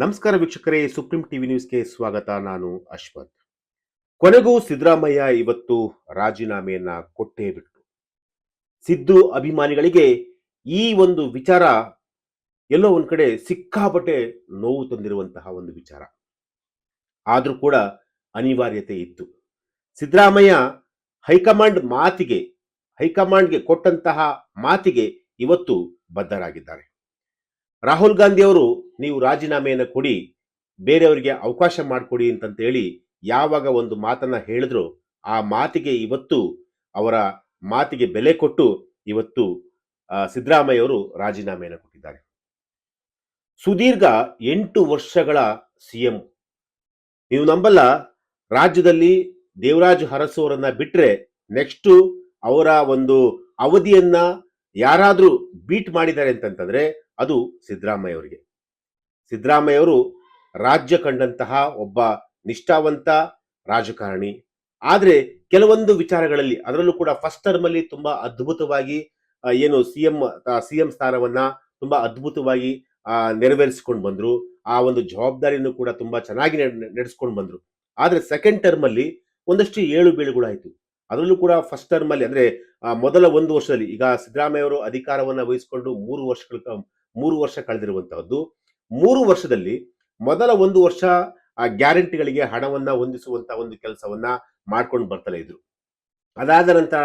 ನಮಸ್ಕಾರ ವೀಕ್ಷಕರೇ, supreme TV ನ್ಯೂಸ್ಗೆ ಸ್ವಾಗತ. ನಾನು ಅಶ್ವಥ್. ಕೊನೆಗೂ ಸಿದ್ದರಾಮಯ್ಯ ಇವತ್ತು ರಾಜೀನಾಮೆಯನ್ನ ಕೊಟ್ಟೇ ಬಿಟ್ರು. ಸಿದ್ದು ಅಭಿಮಾನಿಗಳಿಗೆ ಈ ಒಂದು ವಿಚಾರ ಎಲ್ಲೋ ಒಂದ್ ಕಡೆ ಸಿಕ್ಕಾಪಟ್ಟೆ ನೋವು ತಂದಿರುವಂತಹ ಒಂದು ವಿಚಾರ. ಆದ್ರೂ ಕೂಡ ಅನಿವಾರ್ಯತೆ ಇತ್ತು. ಸಿದ್ದರಾಮಯ್ಯ ಹೈಕಮಾಂಡ್ ಮಾತಿಗೆ ಹೈಕಮಾಂಡ್ಗೆ ಕೊಟ್ಟಂತಹ ಮಾತಿಗೆ ಇವತ್ತು ಬದ್ಧರಾಗಿದ್ದಾರೆ. ರಾಹುಲ್ ಗಾಂಧಿ ಅವರು ನೀವು ರಾಜೀನಾಮೆಯನ್ನು ಕೊಡಿ, ಬೇರೆಯವರಿಗೆ ಅವಕಾಶ ಮಾಡಿಕೊಡಿ ಅಂತಂತೇಳಿ ಯಾವಾಗ ಒಂದು ಮಾತನ್ನ ಹೇಳಿದ್ರು, ಆ ಮಾತಿಗೆ ಇವತ್ತು ಅವರ ಮಾತಿಗೆ ಬೆಲೆ ಕೊಟ್ಟು ಇವತ್ತು ಸಿದ್ದರಾಮಯ್ಯ ಅವರು ರಾಜೀನಾಮೆಯನ್ನು ಕೊಟ್ಟಿದ್ದಾರೆ. ಸುದೀರ್ಘ 8 ವರ್ಷಗಳ ಸಿಎಂ. ನೀವು ನಂಬಲ್ಲ, ರಾಜ್ಯದಲ್ಲಿ ದೇವರಾಜು ಅರಸು ಅವರನ್ನ ಬಿಟ್ರೆ ನೆಕ್ಸ್ಟ್ ಅವರ ಒಂದು ಅವಧಿಯನ್ನ ಯಾರಾದ್ರೂ ಬೀಟ್ ಮಾಡಿದ್ದಾರೆ ಅಂತಂತಂದ್ರೆ ಅದು ಸಿದ್ದರಾಮಯ್ಯ ಅವರಿಗೆ. ಸಿದ್ದರಾಮಯ್ಯ ಅವರು ರಾಜ್ಯ ಕಂಡಂತಹ ಒಬ್ಬ ನಿಷ್ಠಾವಂತ ರಾಜಕಾರಣಿ. ಆದ್ರೆ ಕೆಲವೊಂದು ವಿಚಾರಗಳಲ್ಲಿ, ಅದರಲ್ಲೂ ಕೂಡ ಫಸ್ಟ್ ಟರ್ಮ್ ಅಲ್ಲಿ ತುಂಬಾ ಅದ್ಭುತವಾಗಿ ಏನು ಸಿಎಂ ಸ್ಥಾನವನ್ನ ತುಂಬಾ ಅದ್ಭುತವಾಗಿ ನೆರವೇರಿಸಿಕೊಂಡು ಬಂದ್ರು. ಆ ಒಂದು ಜವಾಬ್ದಾರಿಯನ್ನು ಕೂಡ ತುಂಬಾ ಚೆನ್ನಾಗಿ ನಡೆಸ್ಕೊಂಡು ಬಂದ್ರು. ಆದ್ರೆ ಸೆಕೆಂಡ್ ಟರ್ಮ್ ಅಲ್ಲಿ ಒಂದಷ್ಟು ಏಳು ಬೀಳುಗಳಾಯ್ತು. ಅದರಲ್ಲೂ ಕೂಡ ಫಸ್ಟ್ ಟರ್ಮ್ ಅಲ್ಲಿ ಅಂದ್ರೆ ಮೊದಲ ಒಂದು ವರ್ಷದಲ್ಲಿ, ಈಗ ಸಿದ್ದರಾಮಯ್ಯ ಅವರು ಅಧಿಕಾರವನ್ನ ವಹಿಸಿಕೊಂಡು 3 ವರ್ಷ ಕಳೆದಿರುವಂತಹದ್ದು. 3 ವರ್ಷದಲ್ಲಿ ಮೊದಲ ಒಂದು ವರ್ಷ ಆ ಗ್ಯಾರಂಟಿಗಳಿಗೆ ಹಣವನ್ನ ಹೊಂದಿಸುವಂತ ಒಂದು ಕೆಲಸವನ್ನ ಮಾಡ್ಕೊಂಡು ಬರ್ತಾನೆ ಇದ್ರು. ಅದಾದ ನಂತರ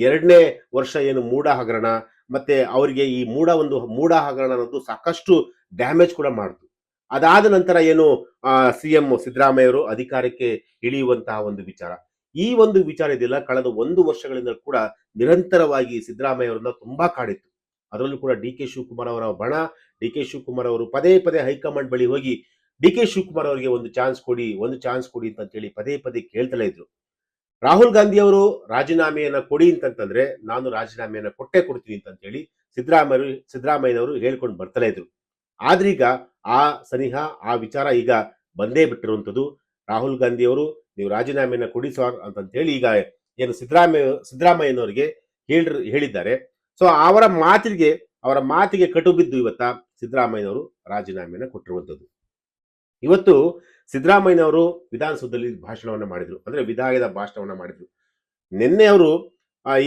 2ನೇ ವರ್ಷ ಏನು ಮೂಡ ಹಗರಣ, ಮತ್ತೆ ಅವರಿಗೆ ಈ ಮೂಡ ಹಗರಣ ಅನ್ನೋದು ಸಾಕಷ್ಟು ಡ್ಯಾಮೇಜ್ ಕೂಡ ಮಾಡಿತು. ಅದಾದ ನಂತರ ಏನು ಸಿಎಂ ಸಿದ್ದರಾಮಯ್ಯ ಅವರು ಅಧಿಕಾರಕ್ಕೆ ಇಳಿಯುವಂತಹ ಒಂದು ವಿಚಾರ, ಈ ಒಂದು ವಿಚಾರ ಇದೆಯಲ್ಲ, ಕಳೆದ 1 ವರ್ಷಗಳಿಂದ ಕೂಡ ನಿರಂತರವಾಗಿ ಸಿದ್ದರಾಮಯ್ಯ ಅವರನ್ನ ತುಂಬಾ ಕಾಡಿತ್ತು. ಅದರಲ್ಲೂ ಕೂಡ ಡಿ ಕೆ ಶಿವಕುಮಾರ್ ಅವರ ಬಣ, ಡಿ ಕೆ ಶಿವಕುಮಾರ್ ಅವರು ಪದೇ ಪದೇ ಹೈಕಮಾಂಡ್ ಬಳಿ ಹೋಗಿ ಡಿ ಕೆ ಶಿವಕುಮಾರ್ ಅವರಿಗೆ ಒಂದು ಚಾನ್ಸ್ ಕೊಡಿ ಅಂತ ಹೇಳಿ ಪದೇ ಪದೇ ಕೇಳ್ತಲೇ ಇದ್ರು. ರಾಹುಲ್ ಗಾಂಧಿ ಅವರು ರಾಜೀನಾಮೆಯನ್ನ ಕೊಡಿ ಅಂತಂತಂದ್ರೆ ನಾನು ರಾಜೀನಾಮೆಯನ್ನ ಕೊಡ್ತೀನಿ ಅಂತ ಹೇಳಿ ಸಿದ್ದರಾಮಯ್ಯನವರು ಹೇಳ್ಕೊಂಡು ಬರ್ತಾನೆ ಇದ್ರು. ಆದ್ರೀಗ ಆ ಸನಿಹ, ಆ ವಿಚಾರ ಈಗ ಬಂದೇ ಬಿಟ್ಟಿರುವಂತದ್ದು. ರಾಹುಲ್ ಗಾಂಧಿ ಅವರು ನೀವು ರಾಜೀನಾಮೆಯನ್ನ ಕೊಡಿ ಸರ್ ಅಂತ ಹೇಳಿ ಈಗ ಏನು ಸಿದ್ದರಾಮಯ್ಯನವರಿಗೆ ಹೇಳಿದ್ದಾರೆ. ಸೊ ಅವರ ಮಾತಿಗೆ ಕಟು ಬಿದ್ದು ಇವತ್ತ ಸಿದ್ದರಾಮಯ್ಯನವರು ರಾಜೀನಾಮೆಯನ್ನ ಕೊಟ್ಟಿರುವಂತದ್ದು. ಇವತ್ತು ಸಿದ್ದರಾಮಯ್ಯನವರು ವಿಧಾನಸೌಧದಲ್ಲಿ ಭಾಷಣವನ್ನ ಮಾಡಿದ್ರು, ಅಂದ್ರೆ ವಿಧಾಯಕದ ಭಾಷಣವನ್ನ ಮಾಡಿದ್ರು. ನಿನ್ನೆ ಅವರು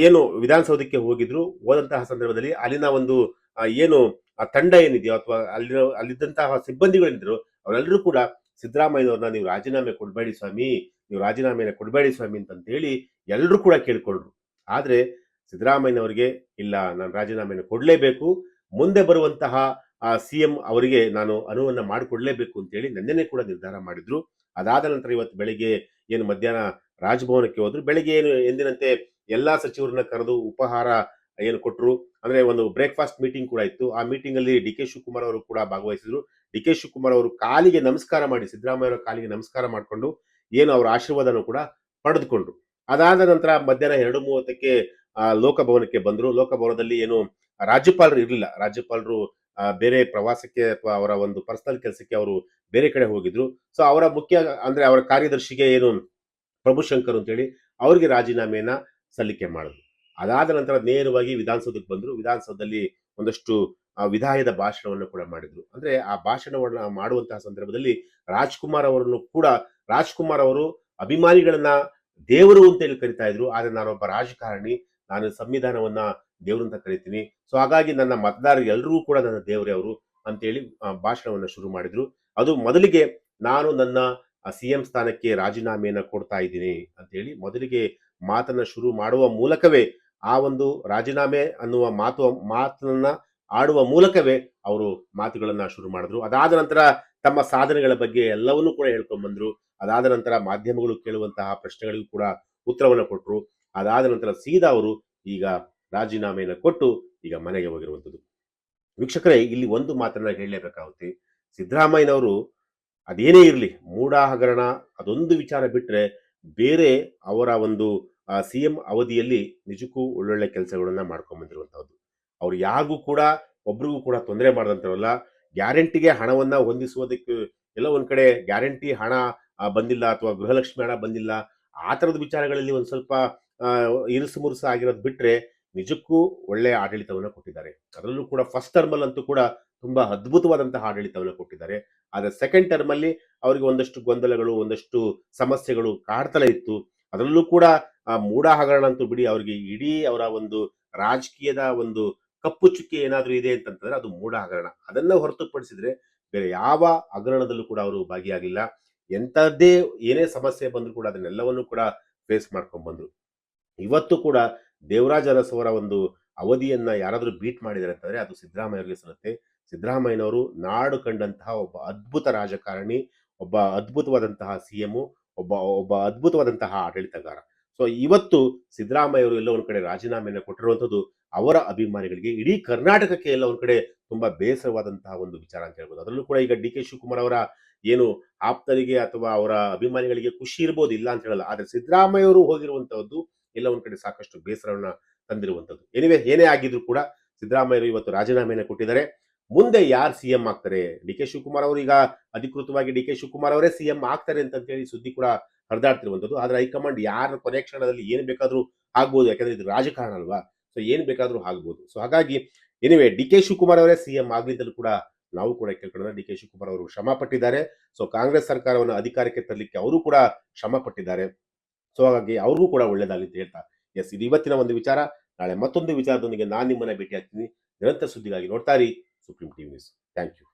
ಏನು ವಿಧಾನಸೌಧಕ್ಕೆ ಹೋಗಿದ್ರು, ಹೋದಂತಹ ಸಂದರ್ಭದಲ್ಲಿ ಅಲ್ಲಿನ ಒಂದು ಏನು ತಂಡ ಏನಿದೆಯೋ ಅಥವಾ ಅಲ್ಲಿದ್ದಂತಹ ಸಿಬ್ಬಂದಿಗಳೇನಿದ್ರು ಅವರೆಲ್ಲರೂ ಕೂಡ ಸಿದ್ದರಾಮಯ್ಯನವ್ರನ್ನ ನೀವು ರಾಜೀನಾಮೆ ಕೊಡಬೇಡಿ ಸ್ವಾಮಿ ಅಂತ ಹೇಳಿ ಎಲ್ಲರೂ ಕೂಡ ಕೇಳ್ಕೊಂಡ್ರು. ಆದ್ರೆ ಸಿದ್ದರಾಮಯ್ಯನವರಿಗೆ ಇಲ್ಲ, ನಾನು ರಾಜೀನಾಮೆಯನ್ನು ಕೊಡಲೇಬೇಕು, ಮುಂದೆ ಬರುವಂತಹ ಸಿಎಂ ಅವರಿಗೆ ನಾನು ಅನುವನ್ನ ಮಾಡಿಕೊಡ್ಲೇಬೇಕು ಅಂತ ಹೇಳಿ ನಿನ್ನೆನೆ ಕೂಡ ನಿರ್ಧಾರ ಮಾಡಿದ್ರು. ಅದಾದ ನಂತರ ಇವತ್ತು ಬೆಳಿಗ್ಗೆ ಏನು ಮಧ್ಯಾಹ್ನ ರಾಜಭವನಕ್ಕೆ ಹೋದ್ರು. ಬೆಳಿಗ್ಗೆ ಏನು ಎಂದಿನಂತೆ ಎಲ್ಲಾ ಸಚಿವರನ್ನ ಕರೆದು ಉಪಹಾರ ಏನು ಕೊಟ್ಟರು, ಅಂದ್ರೆ ಒಂದು ಬ್ರೇಕ್ಫಾಸ್ಟ್ ಮೀಟಿಂಗ್ ಕೂಡ ಇತ್ತು. ಆ ಮೀಟಿಂಗ್ ಅಲ್ಲಿ ಡಿ ಕೆ ಶಿವಕುಮಾರ್ ಅವರು ಕೂಡ ಭಾಗವಹಿಸಿದ್ರು. ಡಿ ಕೆ ಶಿವಕುಮಾರ್ ಅವರು ಕಾಲಿಗೆ ನಮಸ್ಕಾರ ಮಾಡಿ, ಸಿದ್ದರಾಮಯ್ಯ ಅವರ ಕಾಲಿಗೆ ನಮಸ್ಕಾರ ಮಾಡಿಕೊಂಡು ಏನು ಅವರ ಆಶೀರ್ವಾದನ ಕೂಡ ಪಡೆದುಕೊಂಡ್ರು. ಅದಾದ ನಂತರ ಮಧ್ಯಾಹ್ನ 2:30ಕ್ಕೆ ಲೋಕಭವನಕ್ಕೆ ಬಂದ್ರು. ಲೋಕಭವನದಲ್ಲಿ ಏನು ರಾಜ್ಯಪಾಲರು ಇರಲಿಲ್ಲ, ರಾಜ್ಯಪಾಲರು ಬೇರೆ ಪ್ರವಾಸಕ್ಕೆ ಅಥವಾ ಅವರ ಒಂದು ಪರ್ಸನಲ್ ಕೆಲಸಕ್ಕೆ ಅವರು ಬೇರೆ ಕಡೆ ಹೋಗಿದ್ರು. ಸೊ ಅವರ ಅಂದ್ರೆ ಅವರ ಕಾರ್ಯದರ್ಶಿಗೆ ಏನು ಪ್ರಭುಶಂಕರ್ ಅಂತ ಹೇಳಿ ಅವ್ರಿಗೆ ರಾಜೀನಾಮೆಯನ್ನ ಸಲ್ಲಿಕೆ ಮಾಡಿದ್ರು. ಅದಾದ ನಂತರ ನೇರವಾಗಿ ವಿಧಾನಸೌಧಕ್ಕೆ ಬಂದ್ರು. ವಿಧಾನಸೌಧದಲ್ಲಿ ಒಂದಷ್ಟು ವಿಧಾಯದ ಭಾಷಣವನ್ನು ಕೂಡ ಮಾಡಿದ್ರು. ಅಂದ್ರೆ ಆ ಭಾಷಣವನ್ನ ಮಾಡುವಂತಹ ಸಂದರ್ಭದಲ್ಲಿ ರಾಜ್ಕುಮಾರ್ ಅವರು ಅಭಿಮಾನಿಗಳನ್ನ ದೇವರು ಅಂತೇಳಿ ಕರಿತಾ ಇದ್ರು. ಆದ್ರೆ ನಾನೊಬ್ಬ ರಾಜಕಾರಣಿ, ನಾನು ಸಂವಿಧಾನವನ್ನ ದೇವರು ಅಂತ ಕರಿತೀನಿ, ಸೊ ಹಾಗಾಗಿ ನನ್ನ ಮತದಾರರು ಎಲ್ಲರೂ ಕೂಡ ನನ್ನ ದೇವರೇ ಅವರು ಅಂತೇಳಿ ಭಾಷಣವನ್ನ ಶುರು ಮಾಡಿದ್ರು. ಅದು ಮೊದಲಿಗೆ ನಾನು ನನ್ನ ಸಿಎಂ ಸ್ಥಾನಕ್ಕೆ ರಾಜೀನಾಮೆಯನ್ನ ಕೊಡ್ತಾ ಇದ್ದೀನಿ ಅಂತ ಹೇಳಿ ಮೊದಲಿಗೆ ಮಾತನ್ನ ಶುರು ಮಾಡುವ ಮೂಲಕವೇ, ಆ ಒಂದು ರಾಜೀನಾಮೆ ಅನ್ನುವ ಮಾತನ್ನ ಆಡುವ ಮೂಲಕವೇ ಅವರು ಮಾತುಗಳನ್ನ ಶುರು ಮಾಡಿದ್ರು. ಅದಾದ ನಂತರ ತಮ್ಮ ಸಾಧನೆಗಳ ಬಗ್ಗೆ ಎಲ್ಲವನ್ನೂ ಕೂಡ ಹೇಳ್ಕೊಂಡ್ ಬಂದ್ರು. ಅದಾದ ನಂತರ ಮಾಧ್ಯಮಗಳು ಕೇಳುವಂತಹ ಪ್ರಶ್ನೆಗಳಿಗೂ ಕೂಡ ಉತ್ತರವನ್ನು ಕೊಟ್ಟರು. ಅದಾದ ನಂತರ ಸೀದಾ ಅವರು ಈಗ ರಾಜೀನಾಮೆಯನ್ನು ಕೊಟ್ಟು ಈಗ ಮನೆಗೆ ಹೋಗಿರುವಂಥದ್ದು. ವೀಕ್ಷಕರೇ, ಇಲ್ಲಿ ಒಂದು ಮಾತನ್ನ ಹೇಳಲೇಬೇಕಾಗುತ್ತೆ. ಸಿದ್ದರಾಮಯ್ಯನವರು ಅದೇನೇ ಇರಲಿ, ಮೂಡ ಹಗರಣ ಅದೊಂದು ವಿಚಾರ ಬಿಟ್ರೆ ಬೇರೆ ಅವರ ಒಂದು ಸಿಎಂ ಅವಧಿಯಲ್ಲಿ ನಿಜಕ್ಕೂ ಒಳ್ಳೊಳ್ಳೆ ಕೆಲಸಗಳನ್ನ ಮಾಡ್ಕೊಂಡ್ ಬಂದಿರುವಂತಹದ್ದು. ಅವ್ರು ಯಾರಿಗೂ ಕೂಡ ಒಬ್ರಿಗೂ ಕೂಡ ತೊಂದರೆ ಮಾಡದಂತವಲ್ಲ. ಗ್ಯಾರಂಟಿಗೆ ಹಣವನ್ನ ಹೊಂದಿಸುವುದಕ್ಕೆ ಎಲ್ಲ ಒಂದ್ ಕಡೆ ಗ್ಯಾರಂಟಿ ಹಣ ಬಂದಿಲ್ಲ ಅಥವಾ ಗೃಹಲಕ್ಷ್ಮಿ ಹಣ ಬಂದಿಲ್ಲ, ಆ ತರದ ವಿಚಾರಗಳಲ್ಲಿ ಒಂದ್ ಸ್ವಲ್ಪ ಇರುಸು ಮುರುಸು ಆಗಿರೋದು ಬಿಟ್ರೆ ನಿಜಕ್ಕೂ ಒಳ್ಳೆಯ ಆಡಳಿತವನ್ನು ಕೊಟ್ಟಿದ್ದಾರೆ. ಅದರಲ್ಲೂ ಕೂಡ ಫಸ್ಟ್ ಟರ್ಮ್ ಅಂತೂ ಕೂಡ ತುಂಬಾ ಅದ್ಭುತವಾದಂತಹ ಆಡಳಿತವನ್ನು ಕೊಟ್ಟಿದ್ದಾರೆ. ಆದರೆ ಸೆಕೆಂಡ್ ಟರ್ಮ್ ಅಲ್ಲಿ ಅವರಿಗೆ ಒಂದಷ್ಟು ಗೊಂದಲಗಳು, ಒಂದಷ್ಟು ಸಮಸ್ಯೆಗಳು ಕಾಡ್ತಲೇ ಇತ್ತು. ಅದರಲ್ಲೂ ಕೂಡ ಆ ಮೂಡ ಹಗರಣ ಅಂತೂ ಬಿಡಿ, ಅವರಿಗೆ ಇಡೀ ಅವರ ಒಂದು ರಾಜಕೀಯದ ಒಂದು ಕಪ್ಪು ಚುಕ್ಕೆ ಏನಾದ್ರೂ ಇದೆ ಅಂತಂತಂದ್ರೆ ಅದು ಮೂಡ ಹಗರಣ. ಅದನ್ನ ಹೊರತುಪಡಿಸಿದ್ರೆ ಬೇರೆ ಯಾವ ಹಗರಣದಲ್ಲೂ ಕೂಡ ಅವರು ಭಾಗಿಯಾಗಿಲ್ಲ. ಎಂಥದ್ದೇ ಏನೇ ಸಮಸ್ಯೆ ಬಂದ್ರು ಕೂಡ ಅದನ್ನೆಲ್ಲವನ್ನು ಕೂಡ ಫೇಸ್ ಮಾಡ್ಕೊಂಡ್ ಬಂದ್ರು. ಇವತ್ತು ಕೂಡ ದೇವರಾಜ ಅರಸ್ ಅವರ ಒಂದು ಅವಧಿಯನ್ನ ಯಾರಾದರೂ ಬೀಟ್ ಮಾಡಿದ್ದಾರೆ ಅಂತಂದ್ರೆ ಅದು ಸಿದ್ದರಾಮಯ್ಯರಿಗೆ ಸಲ್ಲುತ್ತೆ. ಸಿದ್ದರಾಮಯ್ಯನವರು ನಾಡು ಕಂಡಂತಹ ಒಬ್ಬ ಅದ್ಭುತ ರಾಜಕಾರಣಿ, ಒಬ್ಬ ಅದ್ಭುತವಾದಂತಹ ಸಿಎಂ, ಒಬ್ಬ ಒಬ್ಬ ಅದ್ಭುತವಾದಂತಹ ಆಡಳಿತಗಾರ. ಸೊ ಇವತ್ತು ಸಿದ್ದರಾಮಯ್ಯ ಅವರು ಎಲ್ಲ ಒಂದ್ ಕಡೆ ರಾಜೀನಾಮೆಯನ್ನು ಕೊಟ್ಟಿರುವಂತದ್ದು ಅವರ ಅಭಿಮಾನಿಗಳಿಗೆ, ಇಡೀ ಕರ್ನಾಟಕಕ್ಕೆ ಎಲ್ಲ ಒಂದ್ ಕಡೆ ತುಂಬಾ ಬೇಸರವಾದಂತಹ ಒಂದು ವಿಚಾರ ಅಂತ ಹೇಳ್ಬೋದು. ಅದರಲ್ಲೂ ಕೂಡ ಈಗ ಡಿ ಕೆ ಶಿವಕುಮಾರ್ ಅವರ ಏನು ಆಪ್ತರಿಗೆ ಅಥವಾ ಅವರ ಅಭಿಮಾನಿಗಳಿಗೆ ಖುಷಿ ಇರ್ಬೋದು, ಇಲ್ಲ ಅಂತ ಹೇಳಲ್ಲ. ಆದ್ರೆ ಸಿದ್ದರಾಮಯ್ಯ ಅವರು ಹೋಗಿರುವಂತಹದ್ದು ಎಲ್ಲ ಒಂದ್ ಕಡೆ ಸಾಕಷ್ಟು ಬೇಸರವನ್ನ ತಂದಿರುವಂತದ್ದು. ಎನಿವೆ ಏನೇ ಆಗಿದ್ರು ಕೂಡ ಸಿದ್ದರಾಮಯ್ಯರು ಇವತ್ತು ರಾಜೀನಾಮೆಯನ್ನು ಕೊಟ್ಟಿದ್ದಾರೆ. ಮುಂದೆ ಯಾರು ಸಿಎಂ ಆಗ್ತಾರೆ? ಡಿ ಕೆ ಶಿವಕುಮಾರ್ ಅವರು ಈಗ ಅಧಿಕೃತವಾಗಿ ಡಿ ಕೆ ಶಿವಕುಮಾರ್ ಅವರೇ ಸಿಎಂ ಆಗ್ತಾರೆ ಅಂತ ಹೇಳಿ ಸುದ್ದಿ ಕೂಡ ಹರಿದಾಡ್ತಿರುವಂತದ್ದು. ಆದ್ರೆ ಹೈಕಮಾಂಡ್ ಯಾರ ಕೊನೆ ಕ್ಷಣದಲ್ಲಿ ಏನ್ ಬೇಕಾದ್ರೂ ಆಗ್ಬೋದು, ಯಾಕಂದ್ರೆ ಇದು ರಾಜಕಾರಣ ಅಲ್ವಾ. ಸೊ ಏನ್ ಬೇಕಾದ್ರೂ ಆಗ್ಬೋದು. ಸೊ ಹಾಗಾಗಿ ಎನಿವೆ ಡಿ ಕೆ ಶಿವಕುಮಾರ್ ಅವರೇ ಸಿಎಂ ಆಗ್ಲಿದ್ದಲ್ಲೂ ಕೂಡ ನಾವು ಕೂಡ ಕೇಳ್ಕೊಳ್ಳೋಣ. ಡಿ ಕೆ ಶಿವಕುಮಾರ್ ಅವರು ಶ್ರಮ ಪಟ್ಟಿದ್ದಾರೆ. ಸೊ ಕಾಂಗ್ರೆಸ್ ಸರ್ಕಾರವನ್ನು ಅಧಿಕಾರಕ್ಕೆ ತರಲಿಕ್ಕೆ ಅವರು ಕೂಡ ಶ್ರಮ ಪಟ್ಟಿದ್ದಾರೆ. ಸೊ ಹಾಗಾಗಿ ಅವ್ರಿಗೂ ಕೂಡ ಒಳ್ಳೇದಾಗಲಿ ಅಂತ ಹೇಳ್ತಾ, ಎಸ್, ಇದು ಇವತ್ತಿನ ಒಂದು ವಿಚಾರ. ನಾಳೆ ಮತ್ತೊಂದು ವಿಚಾರದೊಂದಿಗೆ ನಾನು ನಿಮ್ಮನ್ನ ಭೇಟಿ ಆಗ್ತೀನಿ. ನಿರಂತರ ಸುದ್ದಿಗಾಗಿ ನೋಡ್ತಾ ಇರಿ supreme TV news. Thank you.